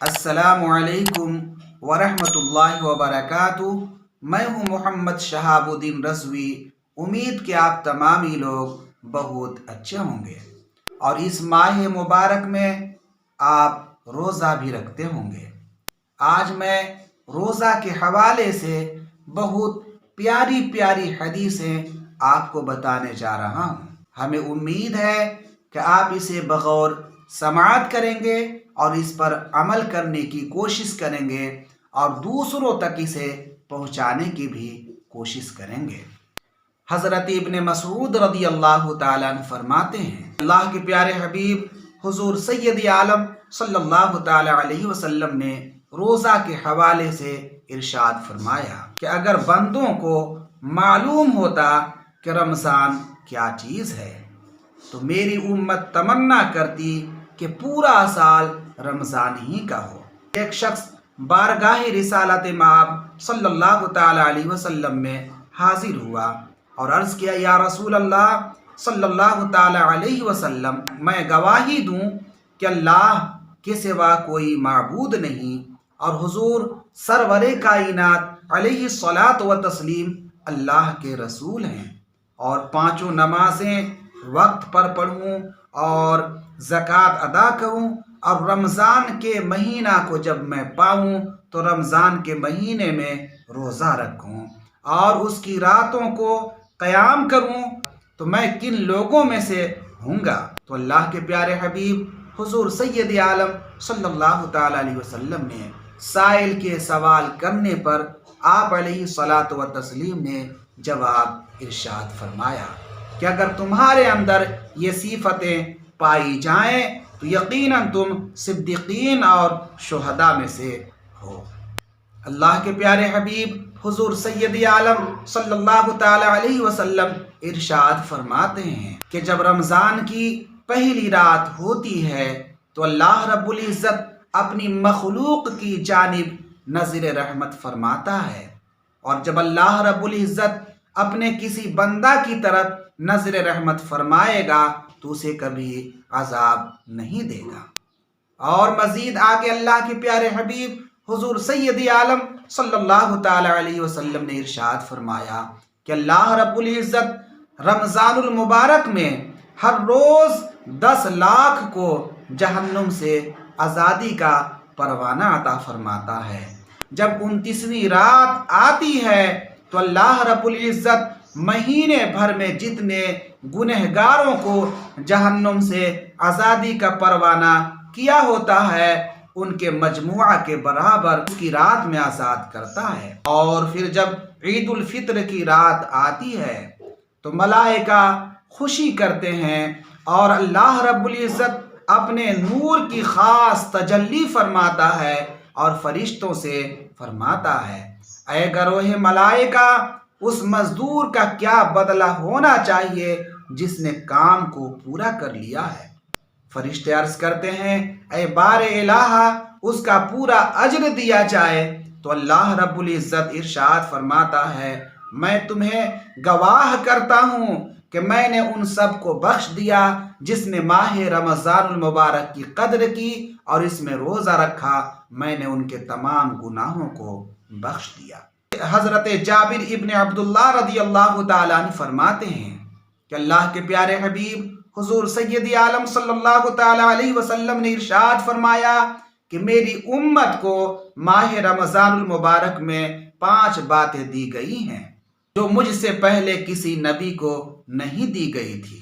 السلام علیکم ورحمۃ اللہ وبرکاتہ۔ میں ہوں محمد شہاب الدین رضوی۔ امید کہ آپ تمامی لوگ بہت اچھے ہوں گے اور اس ماہ مبارک میں آپ روزہ بھی رکھتے ہوں گے۔ آج میں روزہ کے حوالے سے بہت پیاری پیاری حدیثیں آپ کو بتانے جا رہا ہوں۔ ہمیں امید ہے کہ آپ اسے بغور سماعت کریں گے اور اس پر عمل کرنے کی کوشش کریں گے اور دوسروں تک اسے پہنچانے کی بھی کوشش کریں گے۔ حضرت ابن مسعود رضی اللہ تعالیٰ عنہ فرماتے ہیں، اللہ کے پیارے حبیب حضور سید عالم صلی اللہ تعالیٰ علیہ وسلم نے روزہ کے حوالے سے ارشاد فرمایا کہ اگر بندوں کو معلوم ہوتا کہ رمضان کیا چیز ہے تو میری امت تمنا کرتی کہ پورا سال رمضان ہی کا ہو۔ ایک شخص بارگاہ رسالت مآب صلی اللہ تعالیٰ علیہ وسلم میں حاضر ہوا اور عرض کیا، یا رسول اللہ صلی اللہ تعالیٰ علیہ وسلم، میں گواہی دوں کہ اللہ کے سوا کوئی معبود نہیں اور حضور سرور کائنات علیہ الصلاۃ و تسلیم اللہ کے رسول ہیں، اور پانچوں نمازیں وقت پر پڑھوں اور زکوٰۃ ادا کروں، اور رمضان کے مہینہ کو جب میں پاؤں تو رمضان کے مہینے میں روزہ رکھوں اور اس کی راتوں کو قیام کروں، تو میں کن لوگوں میں سے ہوں گا؟ تو اللہ کے پیارے حبیب حضور سید عالم صلی اللہ تعالیٰ علیہ وسلم نے سائل کے سوال کرنے پر آپ علیہ الصلاۃ و تسلیم نے جواب ارشاد فرمایا کہ اگر تمہارے اندر یہ صفتیں پائی جائیں تو یقیناً تم صدیقین اور شہداء میں سے ہو۔ اللہ کے پیارے حبیب حضور سید عالم صلی اللہ تعالیٰ علیہ وسلم ارشاد فرماتے ہیں کہ جب رمضان کی پہلی رات ہوتی ہے تو اللہ رب العزت اپنی مخلوق کی جانب نظر رحمت فرماتا ہے، اور جب اللہ رب العزت اپنے کسی بندہ کی طرف نظر رحمت فرمائے گا تو اسے کبھی عذاب نہیں دے گا۔ اور مزید آگے اللہ کے پیارے حبیب حضور سید عالم صلی اللہ تعالیٰ علیہ وسلم نے ارشاد فرمایا کہ اللہ رب العزت رمضان المبارک میں ہر روز 10 لاکھ کو جہنم سے آزادی کا پروانہ عطا فرماتا ہے۔ جب 29ویں رات آتی ہے تو اللہ رب العزت مہینے بھر میں جتنے گنہگاروں کو جہنم سے آزادی کا پروانہ کیا ہوتا ہے ان کے مجموعہ کے برابر اس کی رات میں آزاد کرتا ہے۔ اور پھر جب عید الفطر کی رات آتی ہے تو ملائکہ خوشی کرتے ہیں اور اللہ رب العزت اپنے نور کی خاص تجلی فرماتا ہے اور فرشتوں سے فرماتا ہے، اے گروہ ملائکہ، اس مزدور کا کیا بدلہ ہونا چاہیے جس نے کام کو پورا کر لیا ہے؟ فرشتے عرض کرتے ہیں، اے بار الہ، اس کا پورا اجر دیا جائے۔ تو اللہ رب العزت ارشاد فرماتا ہے، میں تمہیں گواہ کرتا ہوں کہ میں نے ان سب کو بخش دیا جس نے ماہ رمضان المبارک کی قدر کی اور اس میں روزہ رکھا، میں نے ان کے تمام گناہوں کو بخش دیا۔ حضرت جابر ابن عبداللہ رضی اللہ تعالیٰ عنہ فرماتے ہیں کہ اللہ کے پیارے حبیب حضور سید عالم صلی اللہ تعالیٰ علیہ وسلم نے ارشاد فرمایا کہ میری امت کو ماہ رمضان المبارک میں 5 باتیں دی گئی ہیں جو مجھ سے پہلے کسی نبی کو نہیں دی گئی تھی۔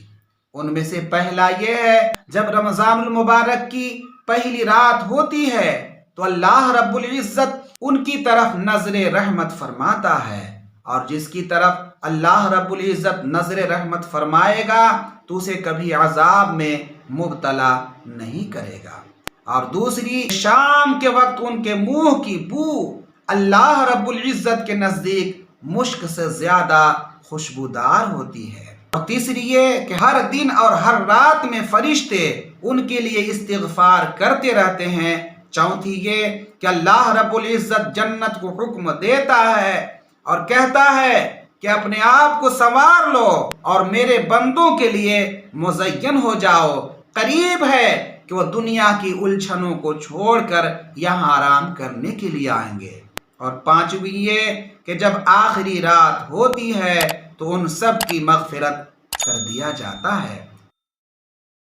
ان میں سے پہلا یہ ہے، جب رمضان المبارک کی پہلی رات ہوتی ہے تو اللہ رب العزت ان کی طرف نظر رحمت فرماتا ہے، اور جس کی طرف اللہ رب العزت نظر رحمت فرمائے گا تو اسے کبھی عذاب میں مبتلا نہیں کرے گا۔ اور دوسری، شام کے وقت ان کے منہ کی بو اللہ رب العزت کے نزدیک مشک سے زیادہ خوشبودار ہوتی ہے۔ اور تیسری یہ کہ ہر دن اور ہر رات میں فرشتے ان کے لیے استغفار کرتے رہتے ہیں۔ چوتھی یہ کہ اللہ رب العزت جنت کو حکم دیتا ہے اور کہتا ہے کہ اپنے آپ کو سنوار لو اور میرے بندوں کے لیے مزین ہو جاؤ، قریب ہے کہ وہ دنیا کی الجھنوں کو چھوڑ کر یہاں آرام کرنے کے لیے آئیں گے۔ اور پانچویں یہ کہ جب آخری رات ہوتی ہے تو ان سب کی مغفرت کر دیا جاتا ہے۔